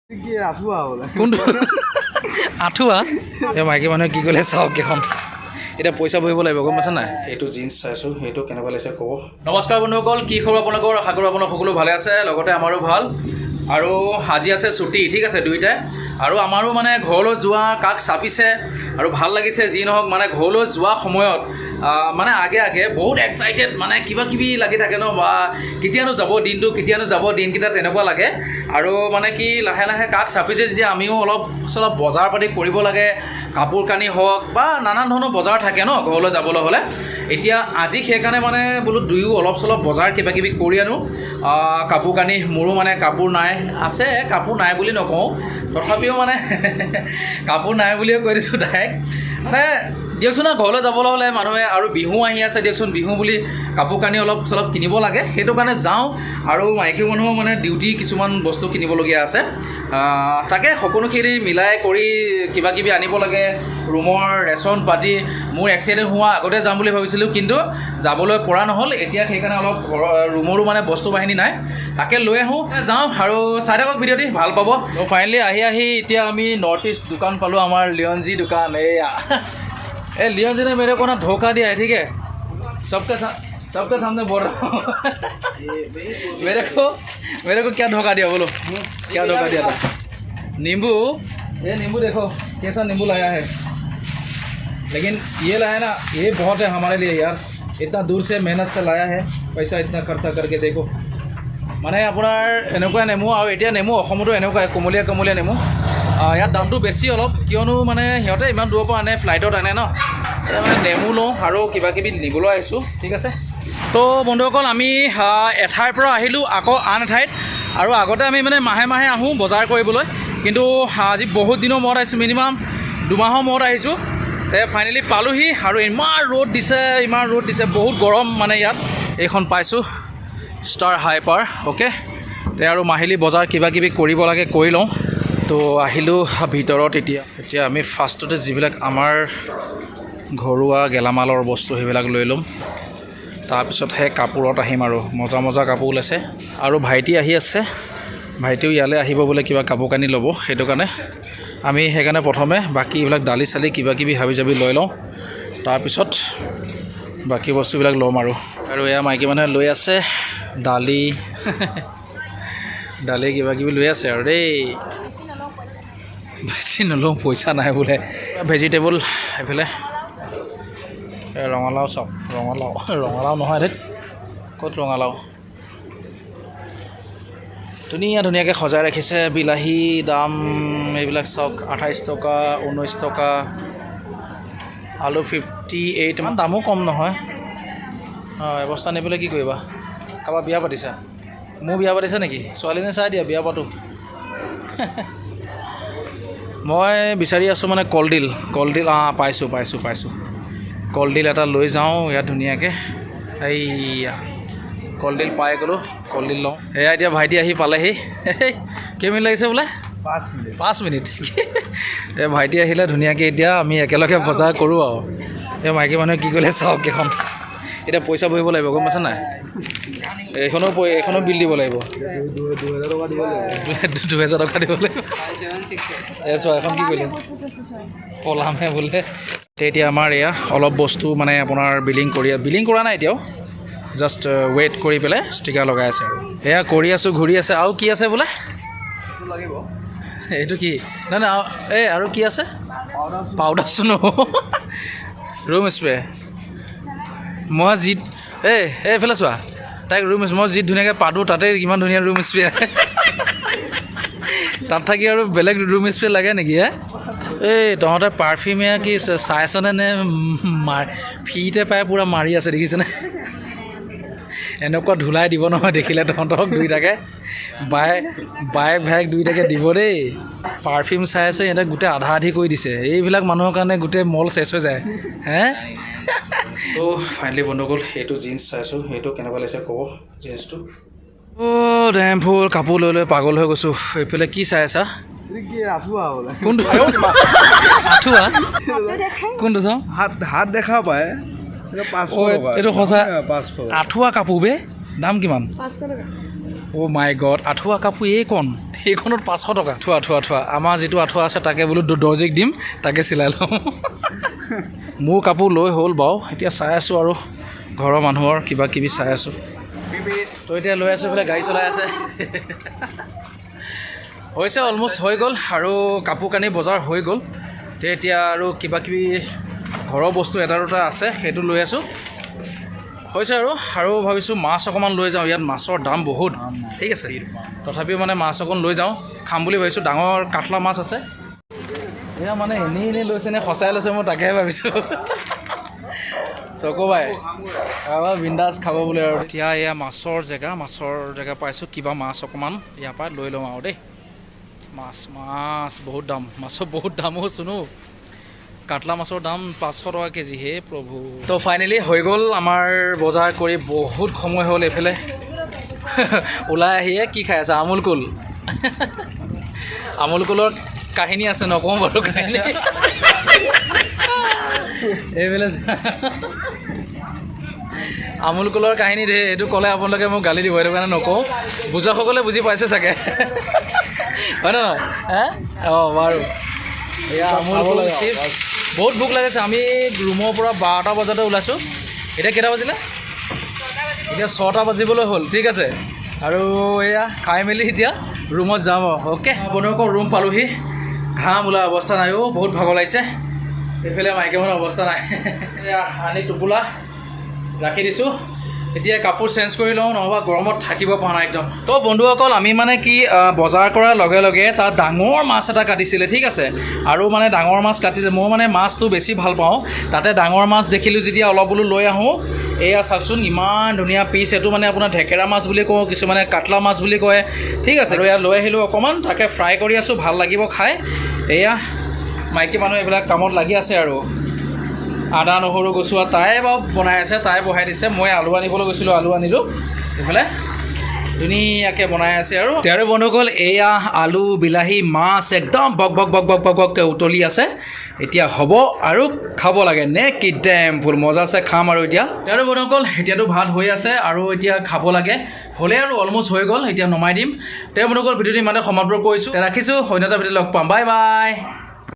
কোনটো আঁঠুৱা এই মাইকী মানুহে কি ক'লে চাওক কেইখন এতিয়া পইচা ভৰিব লাগিব গম পাইছে নাই এইটো জিন্স চাইছোঁ সেইটো কেনেকুৱা লাগিছে ক'ব নমস্কাৰ বন্ধুসকল কি খবৰ আপোনালোকৰ আশা কৰোঁ আপোনালোক সকলো ভালে আছে লগতে আমাৰো ভাল আৰু আজি আছে ছুটি ঠিক আছে দুইটাই আৰু আমাৰো মানে ঘৰলৈ যোৱা কাক চাপিছে আৰু ভাল লাগিছে যি নহওক মানে ঘৰলৈ যোৱা সময়ত মানে আগে বহুত এক্সাইটেড মানে কিবা কিবি লাগি থাকে ন বা কেতিয়ানো যাব দিনটো কেতিয়ানো যাব দিনকেইটা তেনেকুৱা লাগে আৰু মানে কি লাহে লাহে কাক চাপিছে যেতিয়া আমিও অলপ চলপ বজাৰ পাতি কৰিব লাগে কাপোৰ কানি হওক বা নানান ধৰণৰ বজাৰ থাকে ন ঘৰলৈ যাবলৈ হ'লে এতিয়া আজি সেইকাৰণে মানে বোলো দুয়ো অলপ চলপ বজাৰ কিবা কিবি কৰি আনো কাপোৰ কানি মোৰো মানে কাপোৰ নাই আছে কাপোৰ নাই বুলি নকওঁ তথাপিও মানে কাপোৰ নাই বুলিয়ে কৈ দিছোঁ ডাইৰেক্ট মানে দিয়কচোন ঘৰলৈ যাবলৈ হ'লে মানুহে আৰু বিহু আহি আছে দিয়কচোন বিহু বুলি কাপোৰ কানি অলপ চলপ কিনিব লাগে সেইটো কাৰণে যাওঁ আৰু মাইকী মানুহৰ মানে ডিউটি কিছুমান বস্তু কিনিবলগীয়া আছে তাকে সকলোখিনি মিলাই কৰি কিবা কিবি আনিব লাগে ৰুমৰ ৰেচন পাতি মোৰ এক্সিডেণ্ট হোৱা আগতে যাম বুলি ভাবিছিলোঁ কিন্তু যাবলৈ পৰা নহ'ল এতিয়া সেইকাৰণে অলপ ৰুমৰো মানে বস্তু বাহিনী নাই তাকে লৈ আহোঁ যাওঁ আৰু চাই থাকক ভিডিঅ'টি ভাল পাব ফাইনেলি আহি এতিয়া আমি নৰ্থ ইষ্ট দোকান পালোঁ আমাৰ লিয়নজি দোকান এইয়া लियोन जी ने मेरे को ना धोखा दिया है ठीक है सबके सामने बोल रहा हूँ मेरे को क्या धोखा दिया बोलो क्या धोखा दिया था नींबू ये नींबू देखो कैसा नींबू लाया है लेकिन ये लाया ना ये बहुत है हमारे लिए यार इतना दूर से मेहनत से लाया है पैसा इतना खर्चा करके देखो মানে আপোনাৰ এনেকুৱা নেমু আৰু এতিয়া নেমু অসমতো এনেকুৱাই কোমলীয়া নেমু ইয়াত দামটো বেছি অলপ কিয়নো মানে সিহঁতে ইমান দূৰৰ পৰা আনে ফ্লাইটত আনে ন মানে নেমু লওঁ আৰু কিবা কিবি নিবলৈ আহিছোঁ ঠিক আছে তো বন্ধুসকল আমি এঠাইৰ পৰা আহিলোঁ আকৌ আন এঠাইত আৰু আগতে আমি মানে মাহে আহোঁ বজাৰ কৰিবলৈ কিন্তু আজি বহুত দিনৰ মূৰত আহিছোঁ মিনিমাম 2 মাহৰ মূৰত আহিছোঁ ফাইনেলি পালোহি আৰু ইমান ৰ'দ দিছে বহুত গৰম মানে ইয়াত এইখন পাইছোঁ ষ্টাৰ হাইপাৰ অ'কে আৰু মাহিলী বজাৰ কিবা কিবি কৰিব লাগে কৰি লওঁ তো আহিলোঁ ভিতৰত এতিয়া আমি ফাৰ্ষ্টতে যিবিলাক আমাৰ ঘৰুৱা গেলামালৰ বস্তু সেইবিলাক লৈ ল'ম তাৰপিছতহে কাপোৰত আহিম আৰু মজা কাপোৰ ওলাইছে আৰু ভাইটি আহি আছে ভাইটিও ইয়ালৈ আহিব বোলে কিবা কাপোৰ কানি ল'ব সেইটো কাৰণে আমি সেইকাৰণে প্ৰথমে বাকী এইবিলাক দালি চালি কিবা কিবি হাবি জাবি লৈ লওঁ তাৰপিছত বাকী বস্তুবিলাক ল'ম আৰু এয়া মাইকী মানুহে লৈ আছে দালি কিবা কিবি লৈ আছে আৰু দেই বেছি নলওঁ পইচা নাই বোলে ভেজিটেবল এইফালে ৰঙালাও চাওক ৰঙালাও নহয় ধেত ক'ত ৰঙালাও ধুনীয়াকৈ সজাই ৰাখিছে বিলাহী দাম এইবিলাক চাওক 28 টকা 19 টকা আলু 58 ইমান দামো কম নহয় অৱস্থা নিবলৈ কি কৰিবা কাৰোবাৰ বিয়া পাতিছা মোৰ বিয়া পাতিছে নেকি ছোৱালীজনী চাই দিয়া বিয়া পাতোঁ মই বিচাৰি আছোঁ মানে কলডিল পাইছোঁ কলডিল এটা লৈ যাওঁ ইয়াত ধুনীয়াকৈ এইয়া কলডিল পাই গ'লোঁ কলডিল লওঁ এয়া এতিয়া ভাইটি আহি পালেহি কেইমিনিট লাগিছে বোলে 5 মিনিট এই ভাইটি আহিলে ধুনীয়াকৈ এতিয়া আমি একেলগে বজাৰ কৰোঁ আৰু এই মাইকী মানুহে কি ক'লে চাওক কেইখন এতিয়া পইচা ভৰিব লাগিব গম পাইছে নাই এইখনো বিল দিব লাগিব 2000 টকা দিব লাগিব এখন কি কৰিলে পলামহে বোলে এতিয়া আমাৰ এয়া অলপ বস্তু মানে আপোনাৰ বিলিং কৰা নাই এতিয়াও জাষ্ট ৱেইট কৰি পেলাই ষ্টিকাৰ লগাই আছে আৰু এয়া কৰি আছোঁ ঘূৰি আছে আৰু কি আছে বোলে লাগিব এইটো কি নাই এই আৰু কি আছে পাউডাৰ চুন ৰুম স্প্ৰে মই যি এইফালে চোৱা তাইক ৰুম মই যি ধুনীয়াকৈ পাতোঁ তাতে কিমান ধুনীয়া ৰুম স্প্ৰে আহে তাত থাকি আৰু বেলেগ ৰুম স্প্ৰে লাগে নেকি এই তহঁতে পাৰফিউমে কি চাইছনে নে ফ্ৰীতে পাই পূৰা মাৰি আছে দেখিছেনে এনেকুৱা ধুলাই দিব নহয় দেখিলে তহঁতক দুইটাকে বাইক ভাইক দুইটাকে দিব দেই পাৰফিউম চাই আছে সিহঁতে গোটেই আধা আধি কৰি দিছে এইবিলাক মানুহৰ কাৰণে গোটেই মল চেচ হৈ যায় তো ফাইনেলি বন্ধুসকল সেইটো জিন্স চাইছোঁ সেইটো কেনেকুৱা লাগিছে ক'ব জিন্সটো ডেম ফুল কাপোৰ লৈ পাগল হৈ গৈছোঁ এইফালে কি চাই আছা কোনটো কোনটো চাওঁ হাত দেখা পায় এইটো সঁচা আঁঠুৱা কাপোৰ বে দাম কিমান অ' মাই গড, আঁঠুৱা কাপোৰ এইখনত 500 টকা। আঁঠুৱা আমাৰ যিটো আঁঠুৱা আছে তাকে বোলো দৰ্জিক দিম, তাকে চিলাই লওঁ। মোৰ কাপোৰ লৈ হ'ল বাৰু, এতিয়া চাই আছোঁ আৰু ঘৰৰ মানুহৰ কিবা কিবি চাই আছোঁ। তো এতিয়া লৈ আছোঁ এইফালে গাড়ী চলাই আছে। হৈছে অলমষ্ট হৈ গ'ল আৰু কাপোৰ কানি বজাৰ হৈ গ'ল। তো এতিয়া আৰু কিবা কিবি ঘৰৰ বস্তু এটা দুটা আছে, সেইটো লৈ আছোঁ। হৈছে আৰু ভাবিছোঁ মাছ অকণমান লৈ যাওঁ, ইয়াত মাছৰ দাম বহুত, ঠিক আছে। তথাপিও মানে মাছ অকণ লৈ যাওঁ, খাম বুলি ভাবিছোঁ। ডাঙৰ কাঠলা মাছ আছে। এয়া মানে এনেই লৈছে নে সঁচাই লৈছে মই তাকেহে ভাবিছোঁ। চকু বাই বিন্দাছ খাব বোলে আৰু। এতিয়া এয়া মাছৰ জেগা পাইছোঁ। কিবা মাছ অকণমান ইয়াৰ পৰা লৈ লওঁ আৰু দেই। মাছ বহুত দাম, মাছৰ বহুত দামো শুনো। কাটলা মাছৰ দাম 500 টকা কেজি, হে প্ৰভু। তো ফাইনেলি হৈ গ'ল আমাৰ বজাৰ কৰি, বহুত সময় হ'ল। এইফালে ওলাই আহিয়ে কি খাই আছে? আমুল কুল। আমুল কুলৰ কাহিনী আছে, নকওঁ বাৰু কাহিনী। এইফালে আমুল কুলৰ কাহিনী ধেৰ, এইটো ক'লে আপোনালোকে মোক গালি দিব, সেইটো কাৰণে নকওঁ। বুজাসকলে বুজি পাইছে চাগে, হয় নে নহয়? অঁ বাৰু, এয়া আমুল কুল চিপছ। বহুত ভোক লাগিছে। আমি ৰুমৰ পৰা 12টা বজাতে ওলাইছোঁ। এতিয়া কেইটা বাজিলে? এতিয়া 6টা বাজিবলৈ হ'ল, ঠিক আছে। আৰু এয়া খাই মেলি এতিয়া ৰুমত যাম আৰু। অ'কে বন্ধুসকল, ৰুম পালোহি। ঘাম ওলাই অৱস্থা নাই, বহুত ভাগৰ লাগিছে। এইফালে মাইকী মানুহৰ অৱস্থা নাই। এয়া আনি টোপোলা ৰাখি দিছোঁ। এতিয়া কাপোৰ চেঞ্জ কৰি লওঁ, নহ'বা গৰমত থাকিব পৰা নাই একদম। তো বন্ধুসকল, আমি মানে কি বজাৰ কৰাৰ লগে লগে তাত ডাঙৰ মাছ এটা কাটিছিলে, ঠিক আছে। আৰু মানে ডাঙৰ মাছ কাটিছে, মই মানে মাছটো বেছি ভাল পাওঁ। তাতে ডাঙৰ মাছ দেখিলোঁ যেতিয়া অলপ বোলো লৈ আহোঁ। এয়া চাওকচোন, ইমান ধুনীয়া পিচ। এইটো মানে আপোনাৰ ঢেকেৰা মাছ বুলি কওঁ, কিছুমানে কাটলা মাছ বুলি কয়, ঠিক আছে। আৰু এয়া লৈ আহিলোঁ অকণমান, তাকে ফ্ৰাই কৰি আছোঁ, ভাল লাগিব খাই। এয়া মাইকী মানুহ এইবিলাক কামত লাগি আছে আৰু। আদা নহৰু গছোৱা তাই বাৰু বনাই আছে, তাই বহাই দিছে। মই আলু আনিবলৈ গৈছিলোঁ, আলু আনিলোঁ। এইফালে ধুনীয়াকৈ বনাই আছে আৰু বন্ধুসকল, এয়া আলু বিলাহী মাছ একদম বক উতলি আছে। এতিয়া হ'ব আৰু খাব লাগে নে কি ডেম ফুল মজা আছে, খাম আৰু এতিয়া। বন্ধুসকল, এতিয়াতো ভাত হৈ আছে আৰু এতিয়া খাব লাগে। হ'লে আৰু অলমষ্ট হৈ গ'ল, এতিয়া নমাই দিম। বন্ধুসকল, ভিডিঅ'টো ইমানে সমাপ্ত কৰিছোঁ, ৰাখিছোঁ। অন্য এটা ভিডিঅ'ত লগ পাম, বাই বাই।